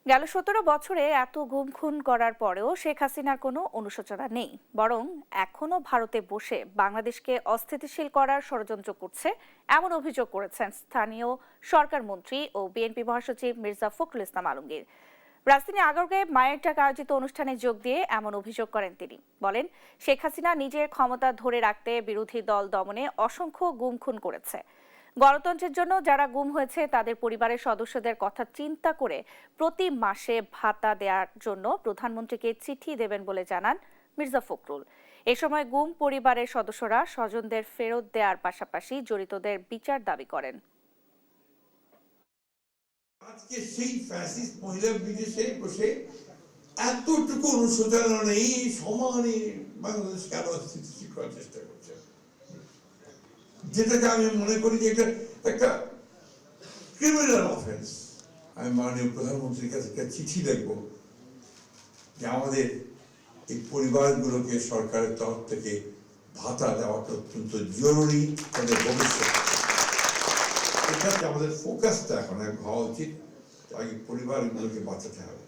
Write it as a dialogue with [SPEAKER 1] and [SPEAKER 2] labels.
[SPEAKER 1] গেল ১৭ বছরে এত গুম খুন করার পরেও শেখ হাসিনার কোনো অনুশোচনা নেই, বরং এখনো ভারতে বসে বাংলাদেশকে অস্থিতিশীল করার ষড়যন্ত্র করছে, এমন অভিযোগ করেছেন স্থানীয় সরকার মন্ত্রী ও বিএনপি মহাসচিব মির্জা ফখরুল ইসলাম আলমগীর। রাজধানী আগারগাঁয়ে মায়ের ডাক আয়োজিত অনুষ্ঠানে যোগ দিয়ে এমন অভিযোগ করেন তিনি। বলেন, শেখ হাসিনা নিজের ক্ষমতা ধরে রাখতে বিরোধী দল দমনে অসংখ্য গুম খুন করেছে। গণতন্ত্রের জন্য যারা গুম হয়েছে তাদের পরিবারের সদস্যদের কথা চিন্তা করে প্রতি মাসে ভাতা দেওয়ার জন্য প্রধানমন্ত্রীকে চিঠি দেবেন বলে জানান মির্জা ফখরুল। এ সময় গুম পরিবারের সদস্যরা স্বজনদের ফেরত দেওয়ার পাশাপাশি জড়িতদের বিচার দাবি করেন।
[SPEAKER 2] আজকে সেই ফ্যাসিস্ট মহিলা বিদেশে বসে এতটুকু অনুশোচনা নেই, সমানে বাংলাদেশ কেন স্থিতিশীল করার চেষ্টা করছে, যেটাকে আমি মনে করি যে এটা একটা ক্রিমিনাল অফেন্স। আমি মাননীয় প্রধানমন্ত্রীর কাছে একটা চিঠি লিখব যে আমাদের এই পরিবারগুলোকে সরকারের তরফ থেকে ভাতা দেওয়াটা অত্যন্ত জরুরি, তাদের ভবিষ্যৎ। এটাতে আমাদের ফোকাসটা এখন হওয়া উচিত, আগে পরিবারগুলোকে বাঁচাতে হবে।